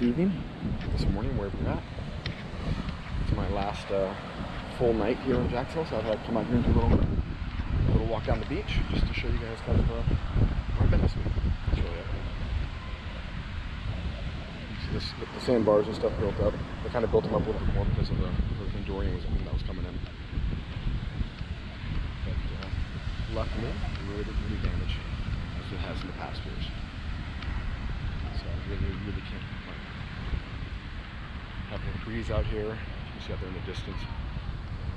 Evening, this morning, wherever you're at. It's my last full night here in Jacksonville, so I thought I'd come out here and do a little walk down the beach just to show you guys kind of where I've been this week. It's really it. You see the sandbars and stuff built up. They kind of built them up a little bit more because of the Hurricane Dorian that was coming in. But luckily, it really didn't do damage as it has in the past years. So I really can't complain. Have a little breeze out here. You can see out there in the distance.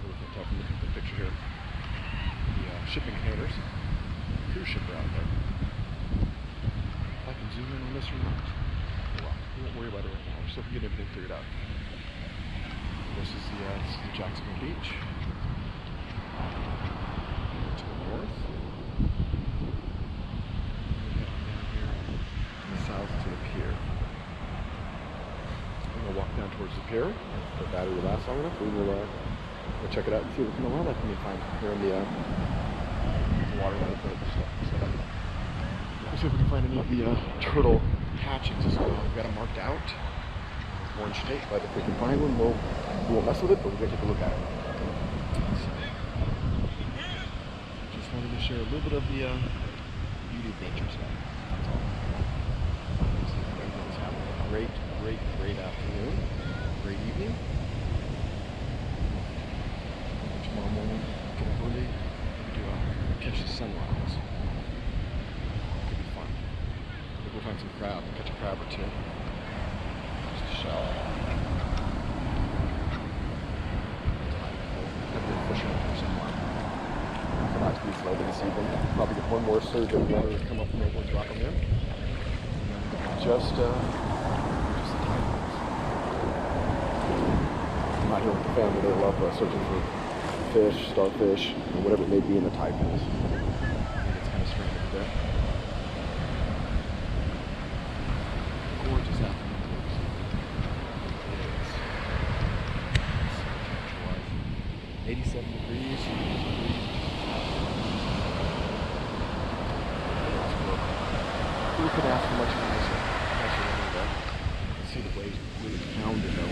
Really can't tell from the picture here. The shipping containers, cruise ship are out there. If I can zoom in on this or not. Well, we won't worry about it right now. We're still getting everything figured out. This is the Jacksonville Beach. To the north. South to the pier. I'm going to walk down towards the pier. If the battery will last long enough, we will go check it out and see what kind of wildlife we can find here in the water that I put set up. Let's see if we can find any of the turtle hatchings. So we've got them marked out. Orange tape, but if we can find one, we won't mess with it, but we're going to take a look at it. So, just wanted to share a little bit of the beauty of nature stuff. That's all. Everything's having a great afternoon, great evening. Tomorrow morning, get up early, maybe catch the sunrise. Could be fun. Maybe we'll find some crab, catch a crab or two. Just a shell. I've been fishing for some while. For not to be slow this evening. Probably get one more surge of water to come up from there, we'll drop them in. Just the tide pools. I'm out here with the family. They love searching for fish, starfish, or whatever it may be in the tide pools. I think it's kind of strange over there. Gorgeous afternoon. It is. 87 degrees. Who could ask for much nicer? See the waves really pounding though.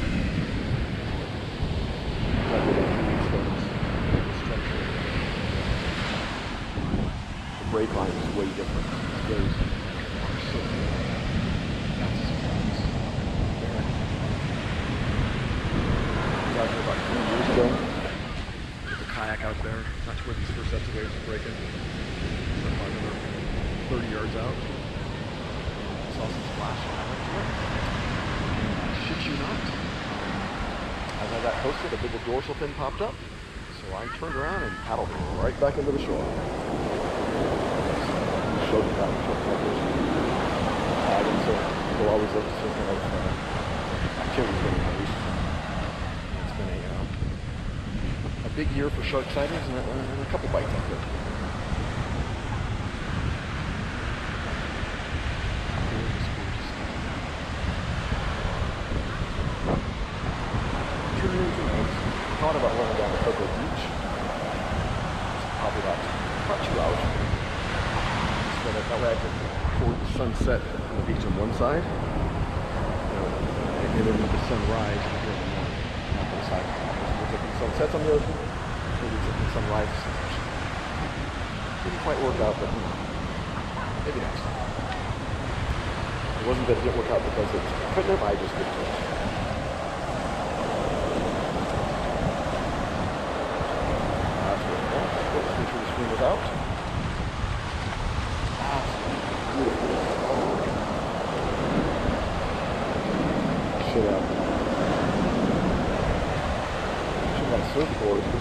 The break line is way different. There's so that's a surprise. I was out here about 3 years ago. Took a kayak out there. That's where these first sets of waves were breaking. About another 30 yards out. Saw some splashing. I went to it. Shit you not. As I got closer, the big dorsal fin popped up. So I turned around and paddled right back into the shore. Showed you that. And so people always look for kind of activities going on recently. It's been a big year for shark sightings and a couple bites out there. Thought about running down to Cocoa Beach. It's probably about 2 hours. So that way I can record the sunset on the beach on one side, and then the sunrise here in the morning on the other side. We'll take the sunsets on the other side, maybe take the sunrises. Didn't quite work out, but maybe next time. It wasn't that it didn't work out because it couldn't have, I just didn't do it. Let's make sure the screen is out. Should have a surfboard. This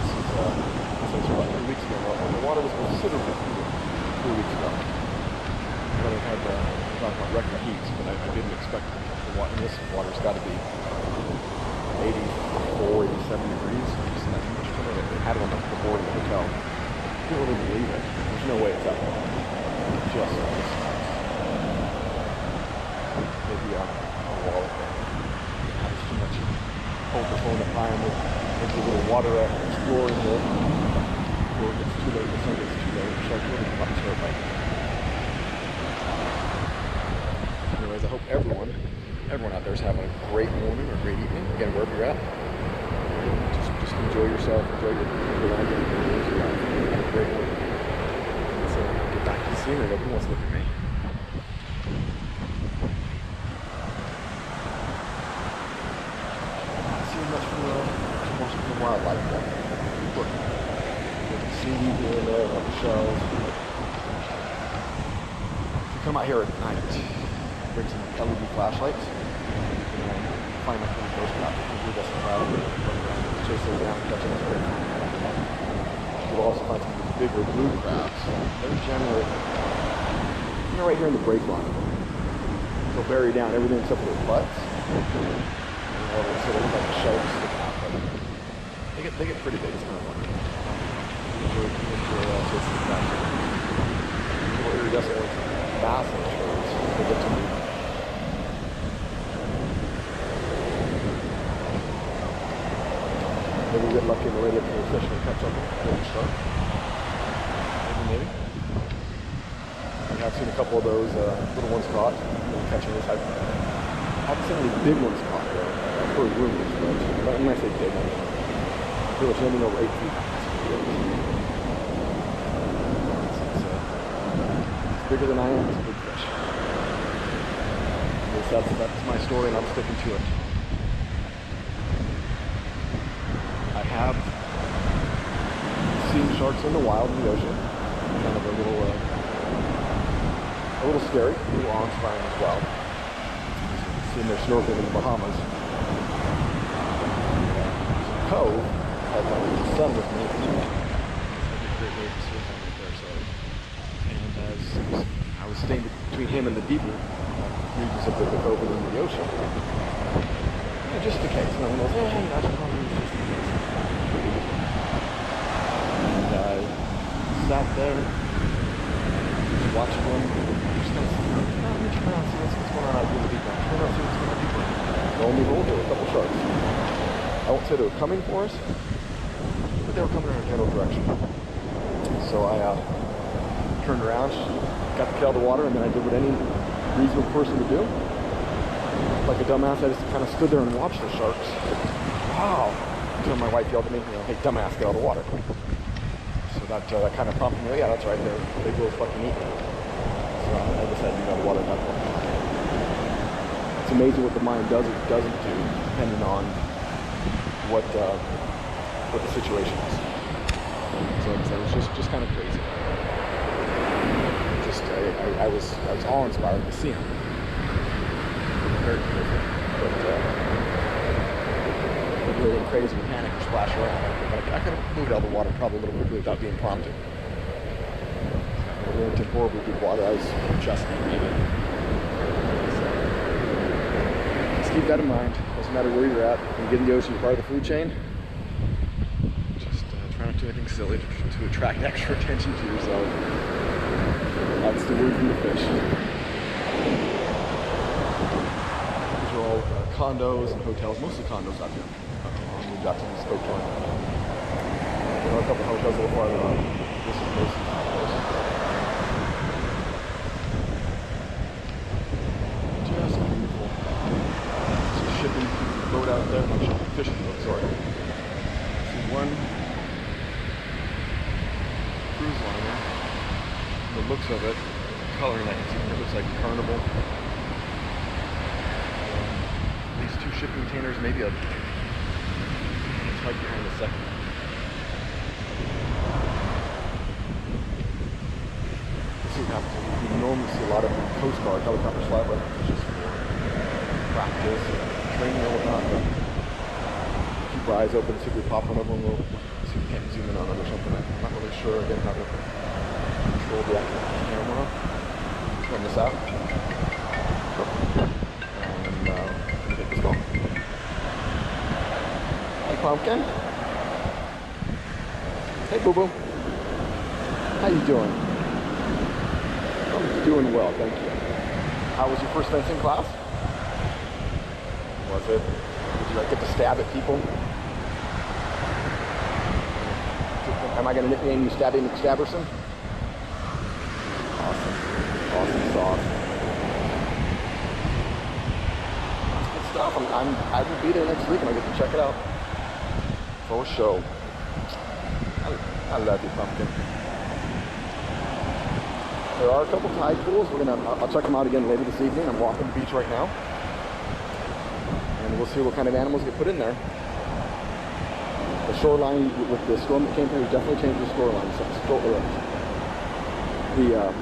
is about 3 weeks ago. The water was considerably cooler 3 weeks ago. But it had talk about record heats, but I didn't expect the water. This water's got to be 84, 87 degrees. Just not too much color. They had it on the board in the hotel. I can't really believe it. There's no way it's that low. Just nice. Maybe a wall there. There's too much cold to phone up high and there's a little water exploring there. Before it gets too late, the sun gets too late. The sharks really come up to it. listeners having a great morning or great evening. Again, wherever you're at, just enjoy yourself, enjoy your life, and have a great morning. So get back to the scenery. Nobody wants to look at me. Not seeing much from the wildlife. Look, seaweed here and there on the shells. If you come out here at night, bring some LED flashlights, and find my little ghost craft. That's a crowd, run around, chase them down, catch them. You'll also find some of these bigger blue crabs. They're generally, right here in the break line. They'll bury down everything except for their butts. They sort of look like the shells sticking out, but they get pretty big. It's kind of fun. Enjoy chasing them down. Little iridescent bass in the shorts. They get to me. Maybe we get lucky and later for the fish and catch something. Maybe shark. Maybe. I have seen a couple of those little ones caught. Catching this. I haven't seen any big ones caught though. I've heard rumors, but when I say big, I mean pretty much anything over 8 feet. It's bigger than I am. It's a big fish. That's my story, and I'm sticking to it. I have seen sharks in the wild in the ocean. Kind of a little scary, a little awe-inspiring as well. Seeing their snorkeling in the Bahamas. Cove had my little son with me. It's a great way to surf on right there. So, and as I was staying between him and the deeper regions of the cove and in the ocean, just in case, no one knows. Hey, that's probably just in case. And I sat there, just watching them. Let me turn around and see what's going on out here in the deep end. Turn around and see what's going on deeper. Lo and behold, there were a couple sharks. I won't say they were coming for us, but they were coming in a general direction. So I turned around, got the tail of the water, and then I did what any reasonable person would do. Like a dumbass, I just kind of stood there and watched the sharks. Wow! Until my wife yelled at me, hey, dumbass, get out of the water. So that kind of prompted me, yeah, that's right, they will fucking eat me. So I decided to get out of the water at that point. It's amazing what the mind does or doesn't do, depending on what the situation is. So it was just kind of crazy. I was awe-inspired to see him. Very cool. But really went crazy and panic and splash around. But I could have moved out of the water probably a little quickly without being prompted. I went into horribly deep water. I was just maybe. Just keep that in mind. Doesn't matter where you're at. When you get in the ocean, you're part of the food chain. Just try not to do anything silly to attract extra attention to yourself. That's the word from the fish. These are all condos and hotels, mostly condos out here on the Jackson Spoke Joint. There are a couple hotels a little farther on. This is mostly condos. Just beautiful. There's a shipping boat out there, no shipping, fishing boat, sorry. See one cruise liner. The looks of it, the coloring I can see, it looks like Carnival. These two shipping containers, maybe it's right behind the second. This is what happens. You normally see a lot of Coast Guard helicopters fly, but it's just for practice and training and whatnot. But keep our eyes open, see if we pop one of them. We'll see if we can't zoom in on it or something. I'm not really sure again how to control the actual camera. Turn this out. And let me get this going. Hey, Pumpkin. Hey, Boo Boo. How you doing? I'm doing well, thank you. How was your first fencing class? Was it? Did you get to stab at people? Am I going to nickname you Stabby McStabberson? Awesome. Awesome sauce. That's good I will be there next week and I get to check it out. For sure. I love you, Pumpkin. There are a couple tide pools. I'll check them out again later this evening. I'm walking the beach right now. And we'll see what kind of animals get put in there. The shoreline with the storm that came through definitely changed the shoreline. The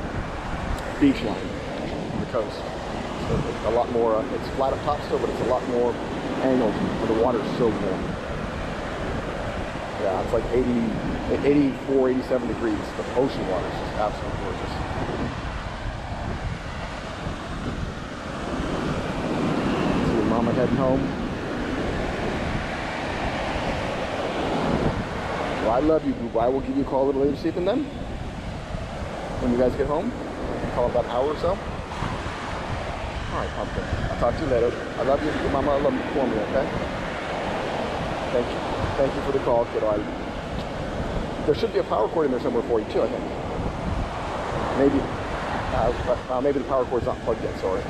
beach line on the coast. So it's a lot more, it's flat up top still, but it's a lot more angled where the water's so warm. Yeah, it's like 84, 87 degrees. The ocean water is just absolutely gorgeous. See your mama heading home. Well, I love you, boo. I will give you a call a little later this evening then. When you guys get home. I can call in about an hour or so. Alright, Pumpkin. I'll talk to you later. I love you, Mama. I love you for me, okay? Thank you. Thank you for the call, kiddo. There should be a power cord in there somewhere for you, too, I think. Maybe the power cord's not plugged yet, sorry.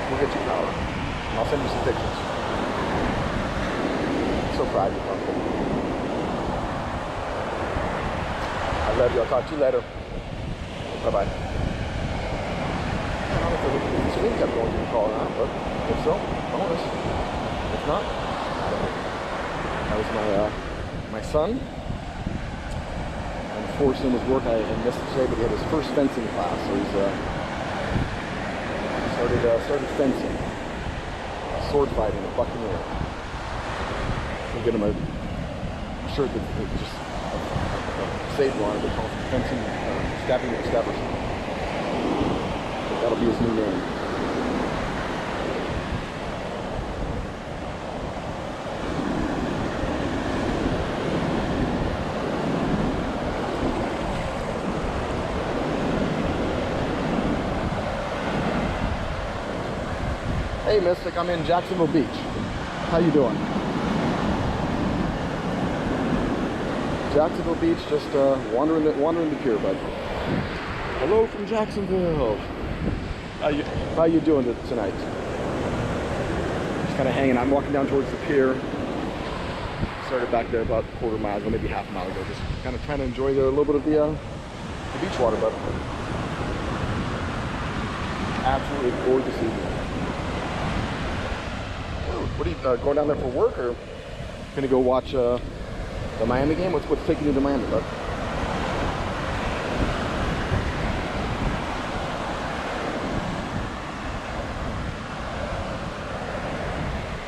We'll get you power. And I'll send you some pictures. I'm so proud of you, Pumpkin. I love you. I'll talk to you later. Bye-bye. I don't know if the screen kept going through the call or not, but if so, bonus. If not, that was my son. Unfortunately, his work I missed today, but he had his first fencing class, so he's started fencing, sword fighting at Buccaneer. We'll get him a shirt that just saber on it, they call it fencing, stabbing with a stabber. That'll be his new name. Hey Mystic, I'm in Jacksonville Beach. How you doing? Jacksonville Beach, just wandering the pier, bud. Hello from Jacksonville. How you doing tonight? Just kind of hanging out. I'm walking down towards the pier. Started back there about a quarter mile ago, maybe half a mile ago. Just kind of trying to enjoy a little bit of the beach water, bud. Absolutely gorgeous evening. What are you going down there for work, or gonna go watch the Miami game? What's taking you to Miami, bud?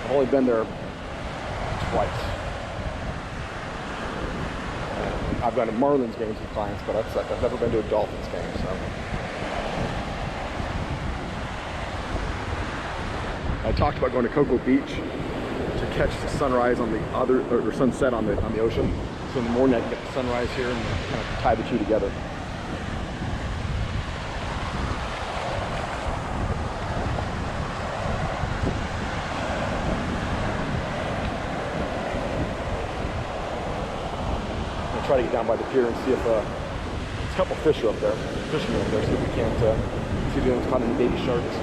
I've only been there twice. I've gone to Marlins games with clients, but I've never been to a Dolphins game, so. I talked about going to Cocoa Beach to catch the sunrise on the or sunset on the ocean. So in the morning I can get the sunrise here and kind of tie the two together. I'm gonna try to get down by the pier and see if there's a couple fish are up there, fishermen up there, see if we can't see if anyone's caught any baby sharks.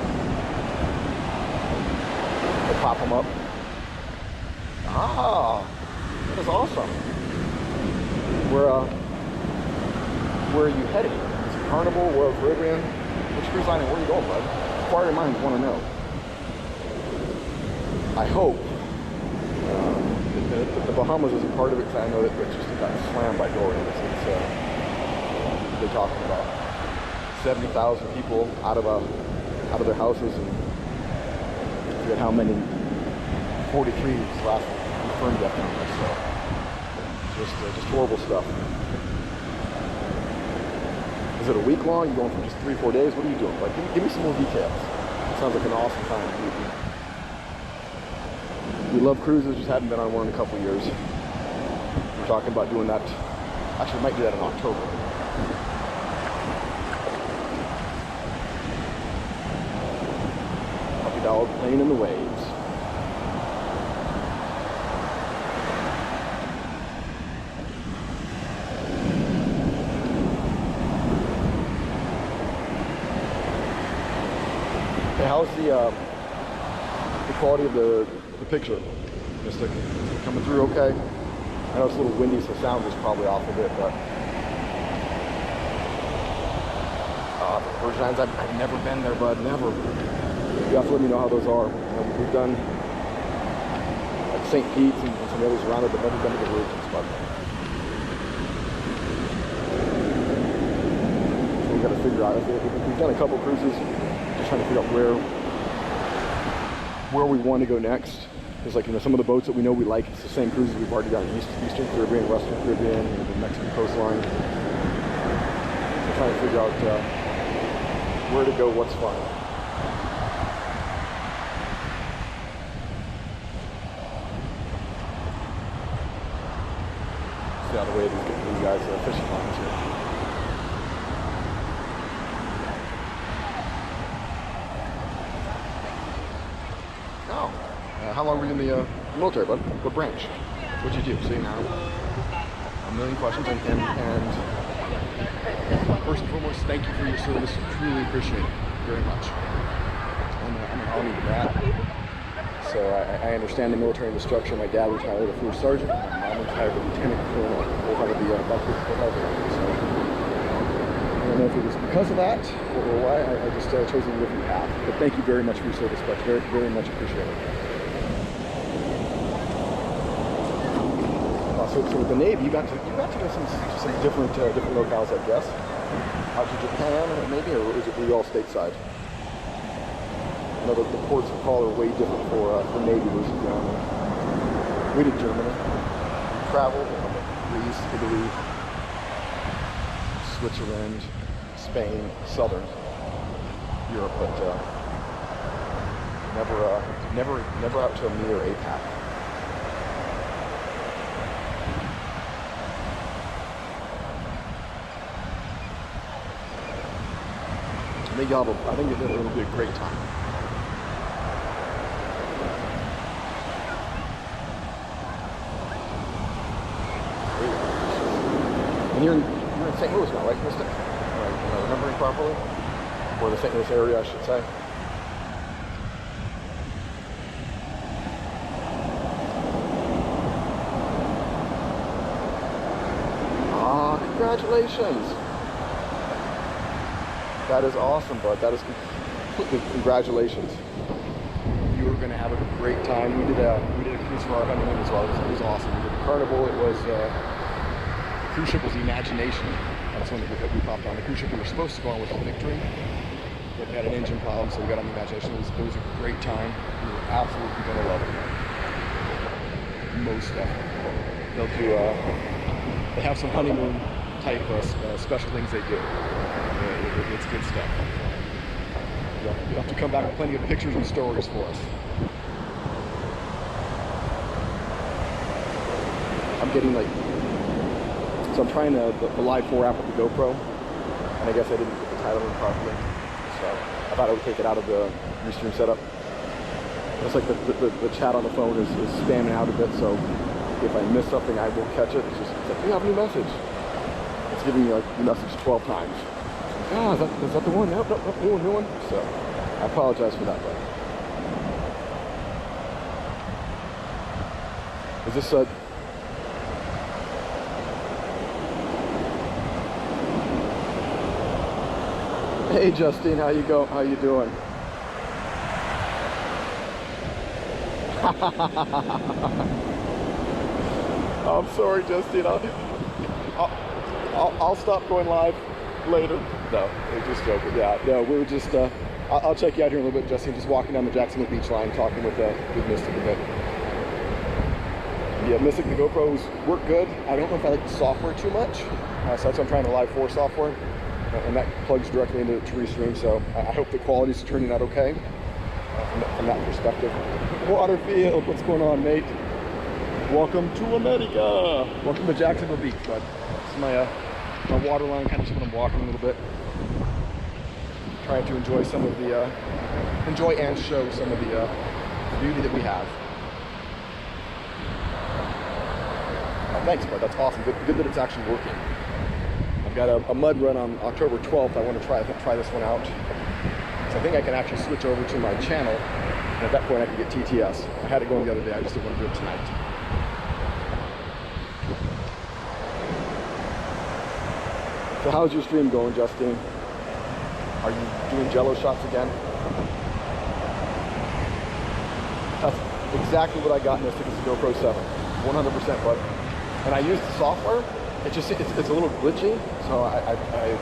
Pop them up. Ah, that is awesome. Where are you heading? Is it Carnival, Royal Caribbean? Which cruise line and where are you going, bud? Inquiring minds want to know. I hope the Bahamas isn't part of it, because I know that it's just got slammed by Dorian. They're talking about 70,000 people out of their houses, and I forget how many, 43 last confirmed death numbers, so just horrible stuff. Is it a week long? You going for just 3-4 days? What are you doing? Like, give me some more details. It sounds like an awesome time. We love cruises, just haven't been on one in a couple of years. We're talking about doing that. Actually, we might do that in October. Puppy dog playing in the waves. How's the quality of the picture. Just like coming through okay. I know it's a little windy, so sound is probably off a bit, but Virgin Islands, I've never been there, bud, never. You have to let me know how those are. You know, we've done like St. Pete's and some others around it, but never been to the Virgins, but so we got to figure out. We've done a couple cruises, just trying to figure out where we want to go next. Because, like, you know, some of the boats that we know we like, it's the same cruises we've already done: Eastern Caribbean, Western Caribbean, you know, the Mexican coastline. So trying to figure out where to go, what's fun. See how the way these guys fishing lines here. Oh, how long were you in the military, bud? What branch? What'd you do? See, now a million questions, and first and foremost, thank you for your service. Truly appreciate it very much. I'm an Army brat, so I understand the military and the structure. My dad retired a first sergeant. My mom retired a lieutenant colonel. Both out of the So I don't know if it was because of that or why. I just chose a different path. But thank you very much for your service, but very, very much appreciated. So with the Navy, you got to do some different locales, I guess. Out to Japan, maybe, or were you all stateside? I know the ports of call are way different for Navy versus Army. We did Germany. We traveled, Greece, Italy, Switzerland, Spain, Southern Europe, but never out to EMEA or APAC. I think it'll be a great time. And you're in St. Louis now, right, Mystic? Am I remembering properly? Or the St. Louis area, I should say. Ah, congratulations! That is awesome, bud. That is congratulations. You are going to have a great time. We did a cruise for our honeymoon as well. It was awesome. We did Carnival. It was the cruise ship was the Imagination. That's one that we popped on. The cruise ship we were supposed to go on was the Victory, but we had an engine problem, so we got on the Imagination. It was a great time. We were absolutely going to love it. Most definitely. They have some honeymoon type special things they do. It's good stuff. You'll have to come back with plenty of pictures and stories for us. I'm getting so I'm trying the Live 4 app with the GoPro, and I guess I didn't put the title in properly, so I thought I would take it out of the restream setup. It's like the chat on the phone is spamming out a bit, so if I miss something, I will catch it. It's like, we have a new message. It's giving me the message 12 times. Ah, is that the one? Nope, new one. So, I apologize for that, bud. Is this Hey, Justine, how you doing? I'm sorry, Justine. I'll stop going live later. No, we're just joking. Yeah, no, we're just. I'll check you out here in a little bit, Justine. Just walking down the Jacksonville Beach line, talking with Mystic a bit. Yeah, Mystic, the GoPros work good. I don't know if I like the software too much, so that's why I'm trying the Live 4 software, and that plugs directly into Restream. So I hope the quality's turning out okay from that perspective. Waterfield, what's going on, mate? Welcome to America. Welcome to Jacksonville Beach, bud. This is my water line, kind of just when I'm walking a little bit. Trying to enjoy some of the, enjoy and show some of the beauty that we have. Thanks, bud. That's awesome. Good that it's actually working. I've got a mud run on October 12th. I want to try this one out. So I think I can actually switch over to my channel And at that point, I could get TTS. I had it going the other day. I just didn't want to do it tonight. So how's your stream going, Justine? Are you doing jello shots again? That's exactly what I got in this. It's a GoPro 7, 100%, bud. And I used the software. It's a little glitchy. So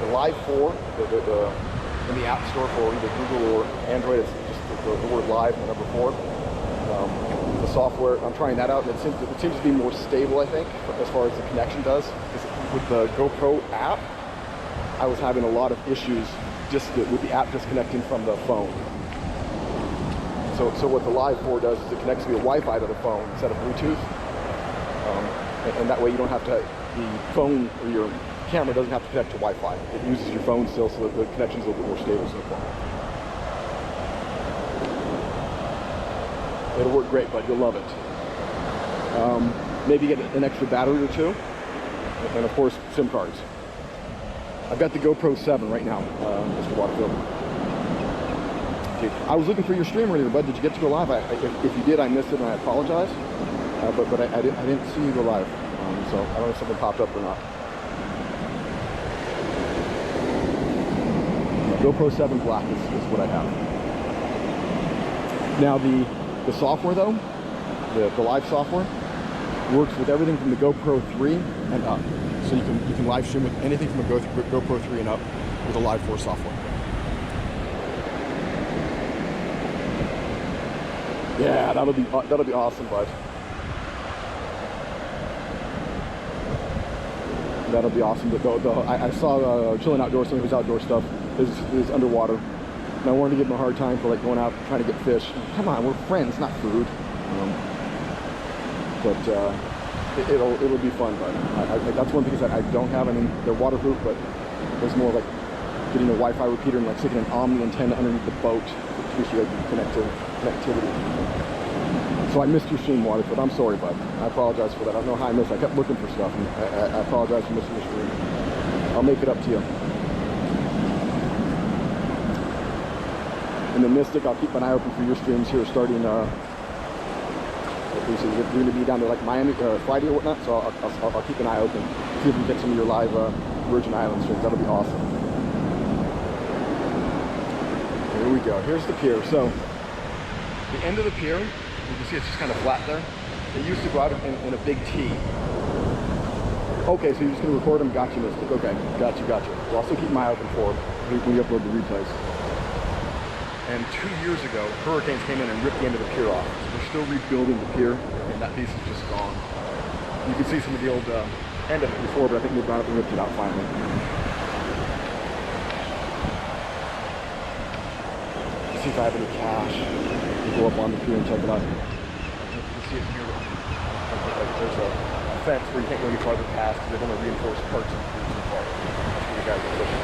the Live 4, in the App Store for either Google or Android, it's just the word Live and the number 4. The software, I'm trying that out, and it seems to be more stable, I think, as far as the connection does. Because with the GoPro app, I was having a lot of issues just with the app disconnecting from the phone. So what the Live 4 does is it connects via Wi-Fi to the phone instead of Bluetooth. And that way you don't have to, the phone or your camera doesn't have to connect to Wi-Fi. It uses your phone still, so that the connection's a little bit more stable so far. It'll work great, bud. You'll love it. Maybe get an extra battery or two, and of course, SIM cards. I've got the GoPro 7 right now, Mr. Waterfield. Dude, I was looking for your stream earlier, bud. Did you get to go live? If you did, I missed it, and I apologize. But I didn't see you go live, so I don't know if something popped up or not. GoPro 7 Black is what I have. Now the software though, the live software, works with everything from the GoPro 3 and up. So you can live stream with anything from a GoPro 3 and up with the Live 4 software. Yeah, that'll be awesome, bud. That'll be awesome. I saw Chilling Outdoors, some of his outdoor stuff is underwater. And I wanted to give him a hard time for like going out trying to get fish. Come on, we're friends, not food. It'll be fun, but that's one thing that I don't have. I mean, they're waterproof, but there's more like getting a Wi-Fi repeater and like sticking an Omni antenna underneath the boat to appreciate connectivity. So I missed your stream, Waterfield. I'm sorry, bud. I apologize for that. I don't know how I missed it. I kept looking for stuff, and I apologize for missing your stream. I'll make it up to you. In the Mystic, I'll keep an eye open for your streams here starting, you're going to be down there like Miami, Friday or whatnot, so I'll keep an eye open. See if we can get some of your live Virgin Islands streams. That'll be awesome. Here we go. Here's the pier. So, the end of the pier, you can see it's just kind of flat there. It used to go out in a big T. Okay, so you're just going to record them? Got you, Mystic. Okay, got you. We'll also keep my eye open for when you upload the replays. And 2 years ago, hurricanes came in and ripped the end of the pier off. So they're still rebuilding the pier, and that piece is just gone. You can see some of the old end of it before, but I think they've gone up and ripped it out finally. Let's see if I have any cash. We'll go up on the pier and check it out. You can see it here. There's a fence where you can't go any farther past because they want to reinforce parts of the pier so far. That's where you guys are fishing.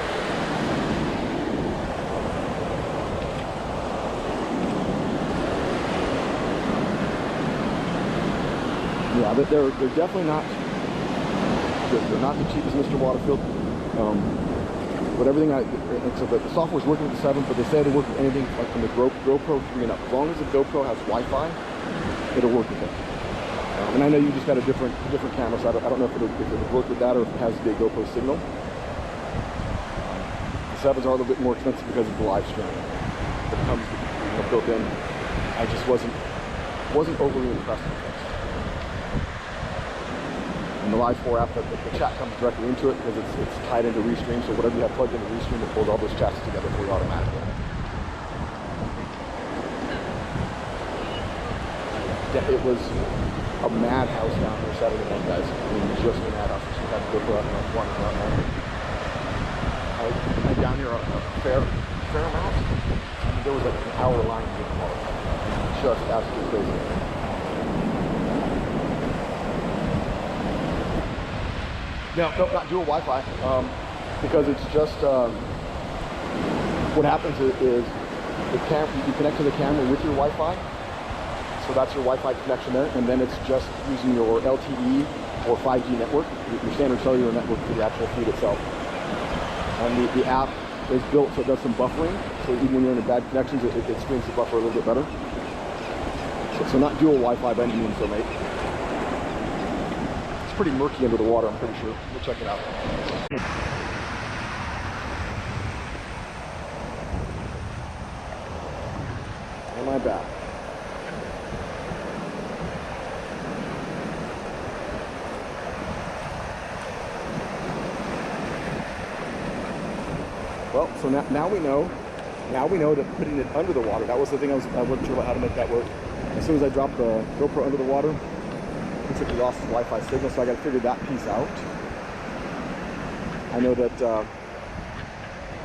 Yeah, they're definitely not. They're not the cheapest, Mr. Waterfield. But everything so the software's working with the 7, but they say they work with anything like from the GoPro 3 and up. As long as the GoPro has Wi-Fi, it'll work with it. And I know you just got a different camera, so I don't know if it'll work with that or if it has the GoPro signal. The 7s are a little bit more expensive because of the live stream that comes built in. I just wasn't overly impressed with it. And the Live 4 app, the chat comes directly into it because it's tied into Restream, so whatever you have plugged into Restream, it pulls all those chats together for you automatically. It was a madhouse down there Saturday night, guys. I mean, just a madhouse. So we had to go for a one around. I'm down here a fair amount. I mean, there was like an hour line to get the park. Just absolutely crazy. No, not dual Wi-Fi, because it's just, what happens is you connect to the camera with your Wi-Fi, so that's your Wi-Fi connection there, and then it's just using your LTE or 5G network, your standard cellular network for the actual feed itself. And the app is built so it does some buffering, so even when you're in a bad connections, it screens the buffer a little bit better. So not dual Wi-Fi by any means, though, mate. It's pretty murky under the water, I'm pretty sure. We'll check it out. Am I back? Well, so now we know. Now we know that putting it under the water, that was the thing I wasn't sure about how to make that work. As soon as I dropped the GoPro under the water, looks like we lost the Wi-Fi signal, so I got to figure that piece out. I know that, like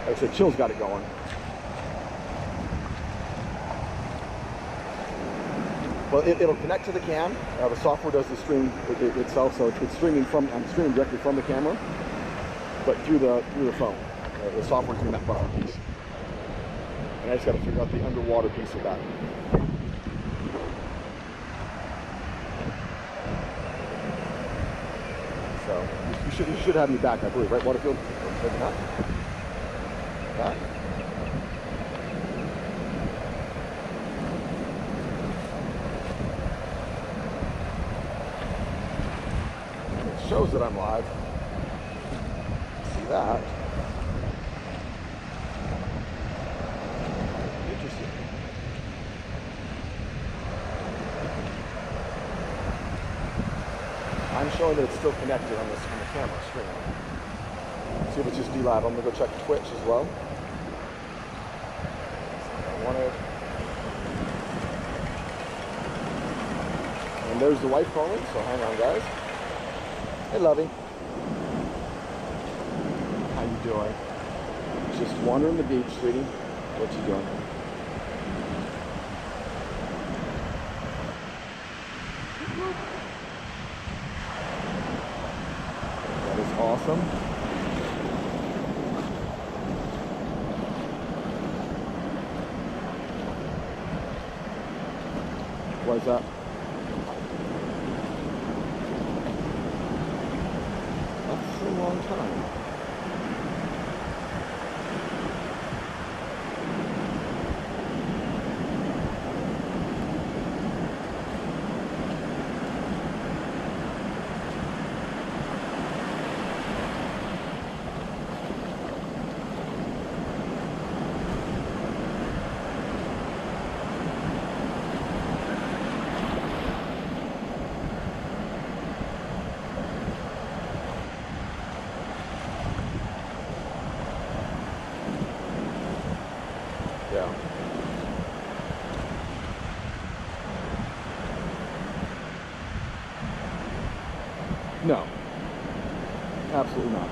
I said, Chill's got it going. Well, it'll connect to the cam. The software does the stream itself, so it's streaming from. I'm streaming directly from the camera, but through the phone. The software's doing that buffer piece, and I just got to figure out the underwater piece of that. So you should have me back, I believe, right, Waterfield? Maybe not. Back. It shows that I'm live. See that? Interesting. I'm showing that it's still connected on the camera screen. See if it's just D-Live. I'm going to go check Twitch as well. I want to... And there's the wife calling, so hang on, guys. Hey, Lovey. How you doing? Just wandering the beach, sweetie. What you doing? That is awesome. What is that? That's a long time. Yeah. No. Absolutely not.